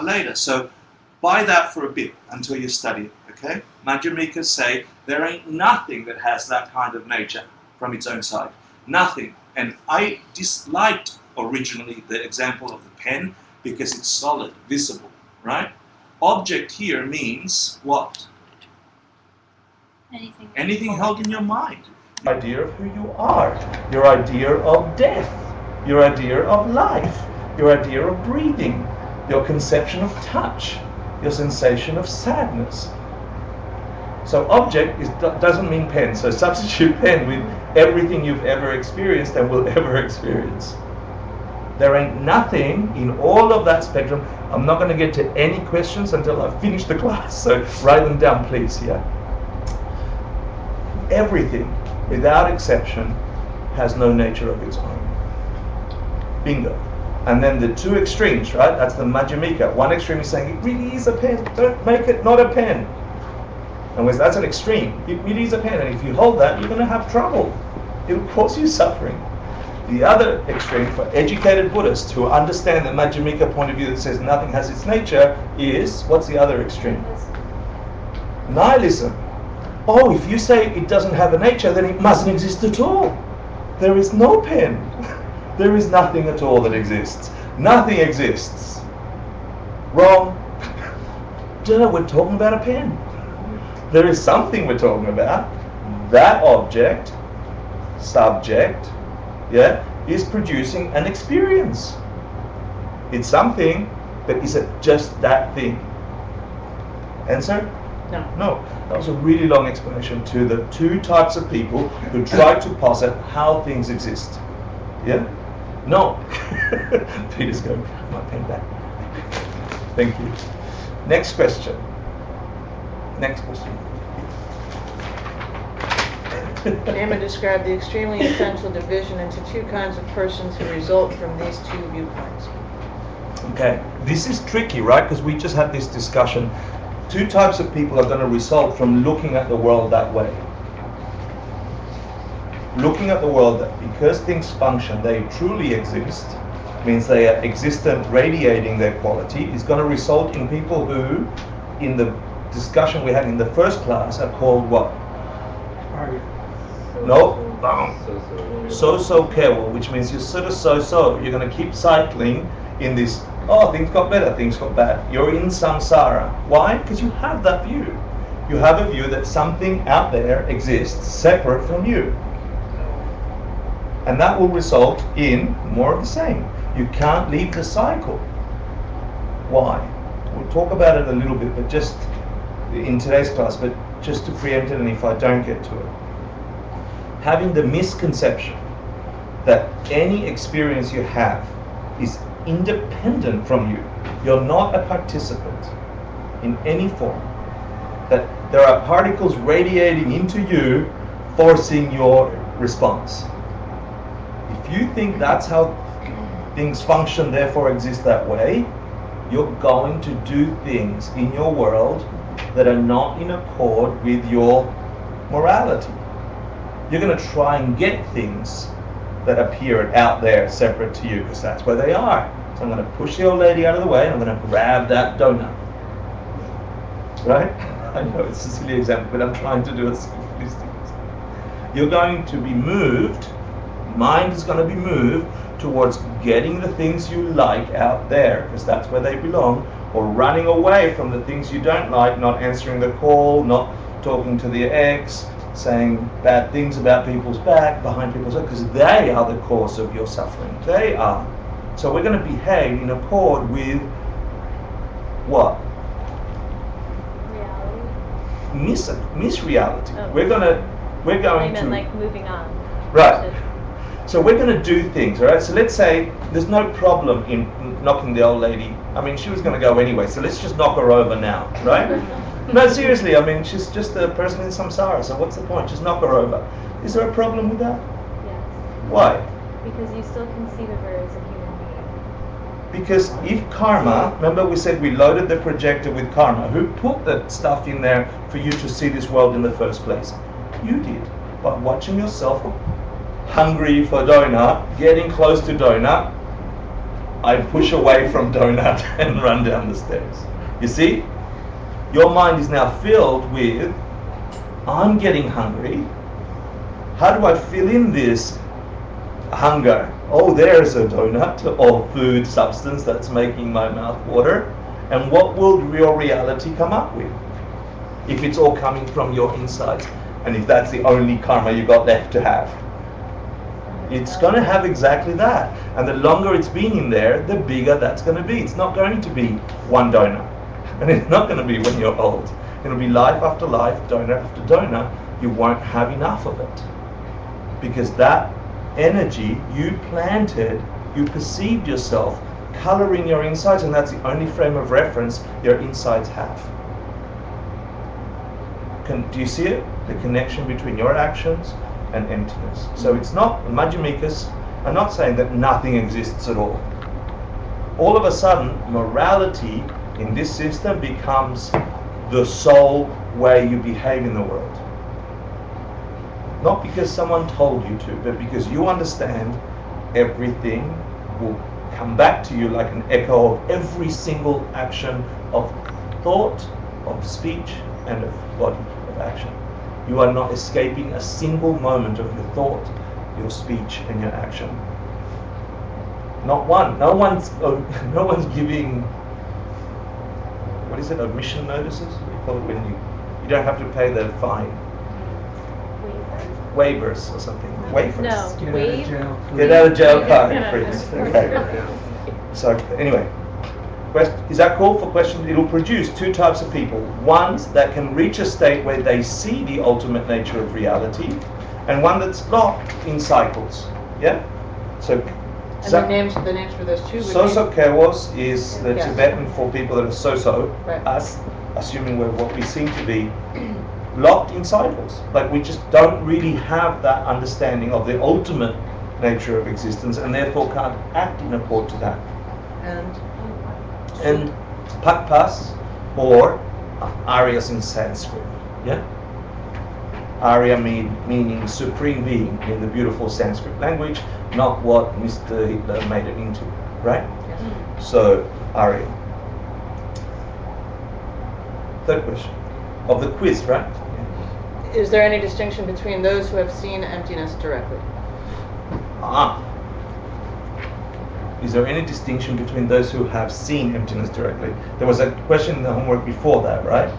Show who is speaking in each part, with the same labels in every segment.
Speaker 1: about later. So buy that for a bit until you study it, okay? Madhyamikas say there ain't nothing that has that kind of nature from its own side. Nothing. And I disliked originally the example of the pen because it's solid, visible, right? Object here means what? Anything held in your mind. Your idea of who you are, your idea of death, your idea of life, your idea of breathing, your conception of touch, your sensation of sadness. So object doesn't mean pen, so substitute pen with everything you've ever experienced and will ever experience. There ain't nothing in all of that spectrum. I'm not going to get to any questions until I've finished the class, so write them down please here. Everything, without exception, has no nature of its own. Bingo. And then the two extremes, right? That's the Madhyamika. One extreme is saying, it really is a pen. Don't make it not a pen. And that's an extreme. It really is a pen. And if you hold that, you're going to have trouble. It'll cause you suffering. The other extreme, for educated Buddhists who understand the Madhyamika point of view that says nothing has its nature, is, what's the other extreme? Nihilism. Oh, if you say it doesn't have a nature, then it mustn't exist at all. There is no pen. There is nothing at all that exists. Nothing exists. Wrong. No, we're talking about a pen. There is something we're talking about. That object, subject, is producing an experience. It's something, but is it just that thing? Answer? No. That was a really long explanation to the two types of people who try to posit how things exist. Yeah? No. Peter's going, my pen back. Thank you. Next question.
Speaker 2: Nama described the extremely essential division into two kinds of persons who result from these two viewpoints.
Speaker 1: Okay, this is tricky, right? Because we just had this discussion. Two types of people are going to result from looking at the world that way. Looking at the world that because things function, they truly exist, means they are existent, radiating their quality, is going to result in people who, in the discussion we had in the first class, are called what? No? So careful, which means you're sort of so. You're going to keep cycling in this, things got better, things got bad. You're in samsara. Why? Because you have that view. You have a view that something out there exists separate from you. And that will result in more of the same. You can't leave the cycle. Why? We'll talk about it a little bit, but just in today's class, but just to preempt it, and if I don't get to it. Having the misconception that any experience you have is independent from you. You're not a participant in any form. That there are particles radiating into you, forcing your response. If you think that's how things function, therefore exist that way, you're going to do things in your world that are not in accord with your morality. You're going to try and get things that appear out there separate to you because that's where they are. So I'm going to push the old lady out of the way and I'm going to grab that donut. Right? I know it's a silly example, but I'm trying to do a simplistic example. You're going to be moved, mind is going to be moved towards getting the things you like out there because that's where they belong, or running away from the things you don't like, not answering the call, not talking to the ex, saying bad things about people's back, behind people's back, because they are the cause of your suffering. They are. So we're going to behave in accord with what?
Speaker 3: Reality.
Speaker 1: Misreality.
Speaker 3: Oh.
Speaker 1: We're going
Speaker 3: I
Speaker 1: to
Speaker 3: meant moving on.
Speaker 1: Right. So we're going to do things, all right? So let's say there's no problem in knocking the old lady. I mean, she was going to go anyway, so let's just knock her over now, right? No, seriously, I mean, she's just a person in samsara, so what's the point? Just knock her over. Is there a problem with that?
Speaker 3: Yes.
Speaker 1: Why?
Speaker 3: Because you still conceive of her as a human being.
Speaker 1: Because if karma, remember we said we loaded the projector with karma. Who put that stuff in there for you to see this world in the first place? You did. By watching yourself hungry for donut, getting close to donut, I push away from donut and run down the stairs. You see? Your mind is now filled with, I'm getting hungry. How do I fill in this hunger? Oh, there's a donut or food substance that's making my mouth water. And what will your reality come up with? If it's all coming from your insides, and if that's the only karma you got left to have. It's going to have exactly that. And the longer it's been in there, the bigger that's going to be. It's not going to be one donut. And it's not going to be when you're old. It'll be life after life, donut after donut. You won't have enough of it. Because that energy you planted, you perceived yourself coloring your insides, and that's the only frame of reference your insides have. Do you see it? The connection between your actions and emptiness. So it's not, Madhyamikas are not saying that nothing exists at all. All of a sudden, morality in this system becomes the sole way you behave in the world. Not because someone told you to, but because you understand everything will come back to you like an echo of every single action of thought, of speech, and of body, of action. You are not escaping a single moment of your thought, your speech, and your action. Not one. No one's giving, what is it, admission notices? We call it when you don't have to pay the fine. Waivers or something. Waivers.
Speaker 3: No,
Speaker 1: Get out of jail card, please. Okay. So anyway, is that cool for question? It'll produce two types of people. Ones that can reach a state where they see the ultimate nature of reality, and one that's locked in cycles. Yeah? So
Speaker 2: And the names for those two would
Speaker 1: Soso Kewos is the
Speaker 2: Yes.
Speaker 1: Tibetan for people that are so-so,
Speaker 2: Right.
Speaker 1: us, assuming we're what we seem to be, locked in cycles. Like we just don't really have that understanding of the ultimate nature of existence, and therefore can't act in accord to that. And Pakpas, or Aryas in Sanskrit. Yeah? Arya meaning supreme being in the beautiful Sanskrit language, not what Mr. Hitler made it into, right?
Speaker 2: Yes.
Speaker 1: So, Arya. Third question. Of the quiz, right?
Speaker 2: Is there any distinction between those who have seen emptiness directly?
Speaker 1: Is there any distinction between those who have seen emptiness directly? There was a question in the homework before that, right?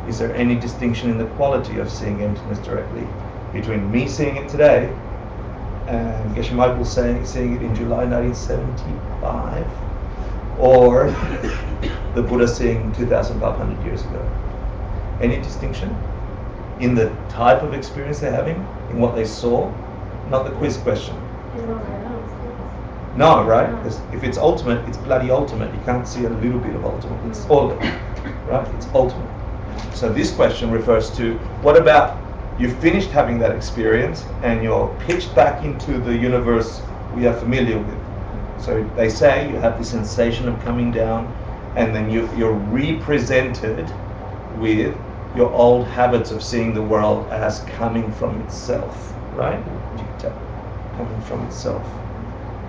Speaker 1: Is there any distinction in the quality of seeing emptiness directly between me seeing it today and Geshe Michael seeing it in July 1975, or the Buddha seeing 2,500 years ago? Any distinction in the type of experience they're having, in what they saw? Not the quiz question. No, right? Because if it's ultimate, it's bloody ultimate. You can't see a little bit of ultimate. It's all of it, right? It's ultimate. So this question refers to, what about you finished having that experience and you're pitched back into the universe we are familiar with? So they say you have the sensation of coming down, and then you're represented with your old habits of seeing the world as coming from itself, right? Coming from itself.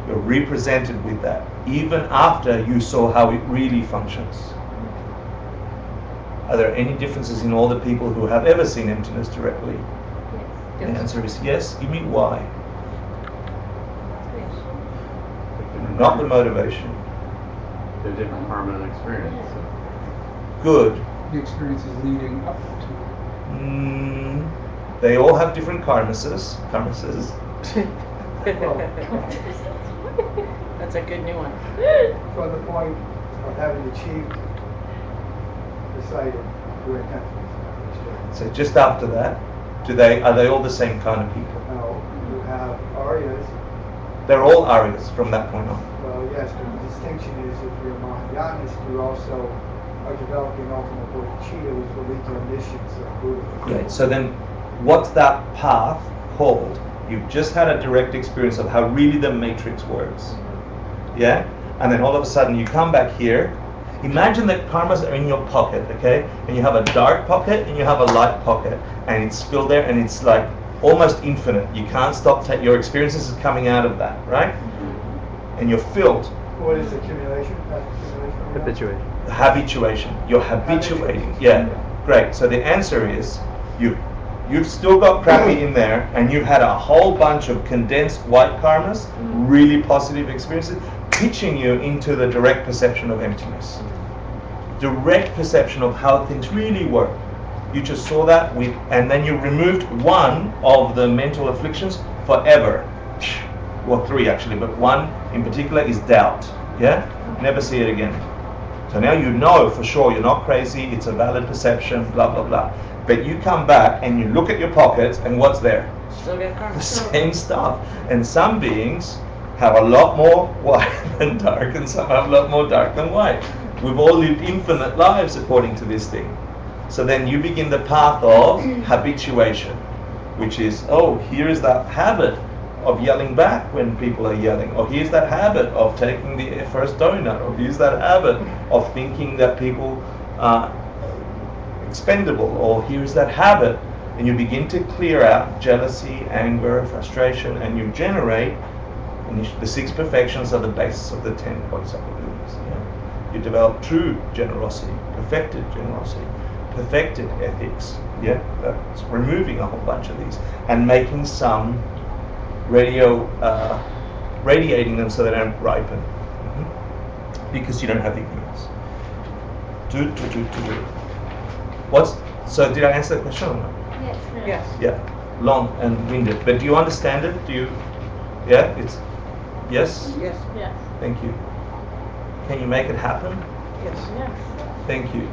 Speaker 1: You're represented with that, even after you saw how it really functions. Are there any differences in all the people who have ever seen emptiness directly?
Speaker 2: Yes.
Speaker 1: The answer is yes. Give me why. Not the motivation.
Speaker 4: They're different karma and experience.
Speaker 1: Good.
Speaker 5: The experiences leading up to
Speaker 1: They all have different karmases.
Speaker 2: That's a good new one.
Speaker 6: From the point of having achieved the sight of your intentions.
Speaker 1: So just after that, are they all the same kind of people?
Speaker 6: Now, you have Aryas.
Speaker 1: They're all Aryas from that point on.
Speaker 6: Well, yes, but the distinction is if you're a Mahayanist, you also are developing ultimate bodhicitta, which will lead to omniscience of Buddha.
Speaker 1: Great. So then, what's that path called? You've just had a direct experience of how really the matrix works. Yeah? And then all of a sudden you come back here. Imagine that karmas are in your pocket, okay? And you have a dark pocket and you have a light pocket. And it's filled there and it's like almost infinite. You can't stop. Your experiences is coming out of that, right? And you're filled.
Speaker 6: What is accumulation? Accumulation.
Speaker 4: Habituation.
Speaker 1: Habituation. You're habituating. Yeah. Great. So the answer is you've still got crappy in there, and you've had a whole bunch of condensed white karmas, really positive experiences, pitching you into the direct perception of emptiness. Direct perception of how things really work. You just saw that and then you removed one of the mental afflictions forever. Well, three actually, but one in particular is doubt. Yeah? Never see it again. So now you know for sure you're not crazy, it's a valid perception, blah, blah, blah. But you come back and you look at your pockets and what's there?
Speaker 2: Still get karma.
Speaker 1: The same stuff. And some beings have a lot more white than dark, and some have a lot more dark than white. We've all lived infinite lives according to this thing. So then you begin the path of habituation, which is, oh, here is that habit of yelling back when people are yelling, or here's that habit of taking the first donut, or here's that habit of thinking that people are expendable, or here's that habit, and you begin to clear out jealousy, anger, frustration, and you generate, and the 6 perfections are the basis of the 10 Bodhisattva goodness. Yeah? You develop true generosity, perfected generosity, perfected ethics. Yeah, that's removing a whole bunch of these and making some radiating them so they don't ripen, because you don't have ignorance. So did I answer that question or not?
Speaker 3: Yes. No.
Speaker 2: Yes.
Speaker 1: Yeah, long and winded. But do you understand it? Yeah, it's, yes?
Speaker 2: Yes.
Speaker 3: Yes.
Speaker 1: Thank you. Can you make it happen?
Speaker 2: Yes.
Speaker 3: Yes.
Speaker 1: Thank you.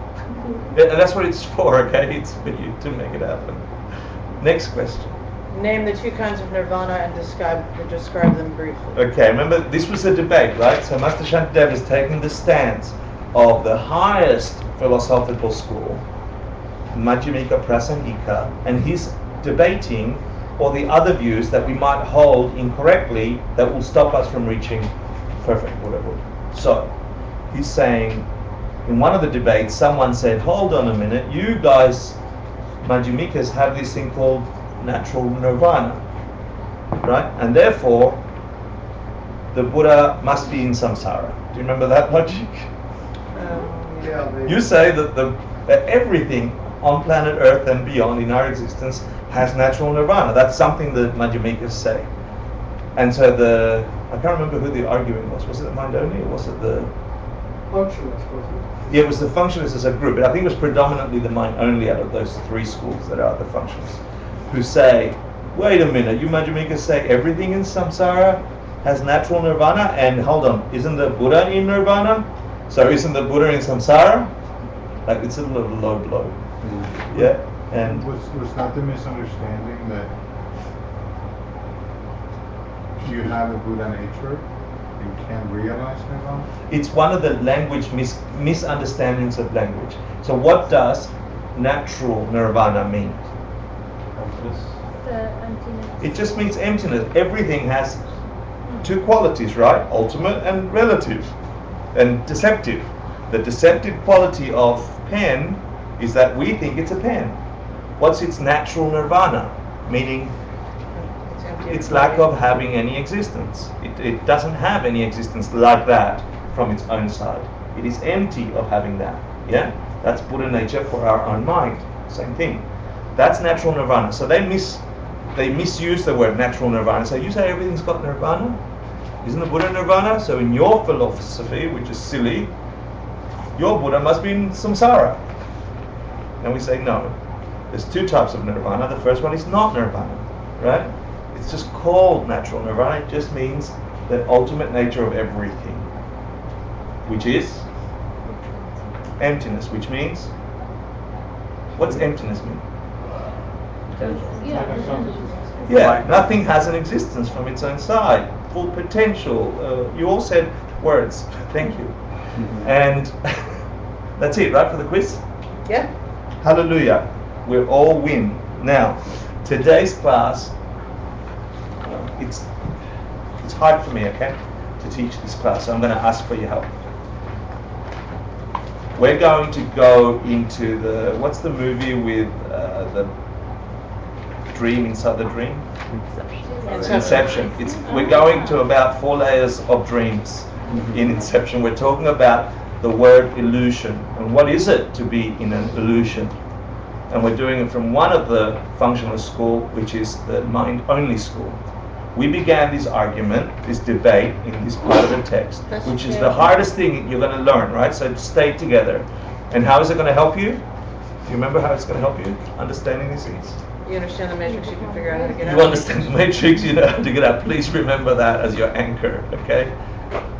Speaker 1: Yeah, and that's what it's for, okay? It's for you to make it happen. Next question.
Speaker 2: Name the 2 kinds of nirvana and describe them briefly.
Speaker 1: Okay, remember this was a debate, right? So Master Shantideva is taking the stance of the highest philosophical school, Majjhimika Prasangika, and he's debating all the other views that we might hold incorrectly that will stop us from reaching perfect Buddhahood. So he's saying, in one of the debates, someone said, hold on a minute, you guys, Majjhimikas, have this thing called natural nirvana, right? And therefore, the Buddha must be in samsara. Do you remember that logic?
Speaker 6: Yeah,
Speaker 1: You say that everything on planet Earth and beyond in our existence has natural nirvana. That's something that Majjhimikas say. And so I can't remember who the arguing was. Was it the mind only, or was it the
Speaker 6: functionalist, wasn't it?
Speaker 1: Yeah, it was the functionalists as a group, but I think it was predominantly the mind only out of those 3 schools that are the functionalists, who say, wait a minute, you Majjhimikas say everything in samsara has natural nirvana, and hold on, isn't the Buddha in nirvana? So isn't the Buddha in samsara? Like, it's a little low blow. Yeah, and
Speaker 7: was that the misunderstanding that you have a Buddha nature and can realize nirvana?
Speaker 1: it's one of the language misunderstandings of language. So what does natural nirvana mean?
Speaker 3: The emptiness.
Speaker 1: It just means emptiness. Everything has 2 qualities, right? Ultimate and relative, and deceptive. The deceptive quality of pen is that we think it's a pen. What's its natural nirvana? Meaning
Speaker 2: It's empty.
Speaker 1: its lack of having any existence. It doesn't have any existence like that from its own side. It is empty of having that. Yeah? That's Buddha nature for our own mind. Same thing. That's natural nirvana. So they misuse the word natural nirvana. So you say everything's got nirvana? Isn't the Buddha nirvana? So in your philosophy, which is silly, your Buddha must be in samsara. And we say no. There's 2 types of nirvana. The first one is not nirvana, right? It's just called natural nirvana. It just means the ultimate nature of everything, which is emptiness, which means, what's emptiness mean?
Speaker 3: Yeah.
Speaker 1: Yeah, nothing has an existence from its own side. Full potential. You all said words. Thank you. And that's it, right, for the quiz?
Speaker 2: Yeah.
Speaker 1: Hallelujah. We all win. Now, today's class, it's hard for me, okay, to teach this class, so I'm going to ask for your help. We're going to go into what's the movie with the dream inside the dream?
Speaker 2: Inception.
Speaker 1: We're going to about 4 layers of dreams. in Inception. We're talking about the word illusion. And what is it to be in an illusion? And we're doing it from one of the functional school, which is the mind-only school. We began this argument, this debate in this part of the text,
Speaker 2: That's
Speaker 1: which is
Speaker 2: okay.
Speaker 1: the hardest thing you're going to learn, right? So stay together. And how is it going to help you? Do you remember how it's going to help you understanding these things?
Speaker 2: You understand the matrix, you can figure out how to get out.
Speaker 1: You understand the matrix, you know how to get out. Please remember that as your anchor, okay?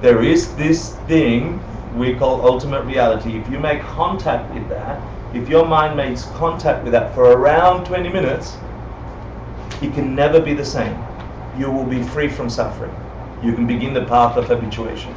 Speaker 1: There is this thing we call ultimate reality. If you make contact with that, if your mind makes contact with that for around 20 minutes, it can never be the same. You will be free from suffering. You can begin the path of habituation.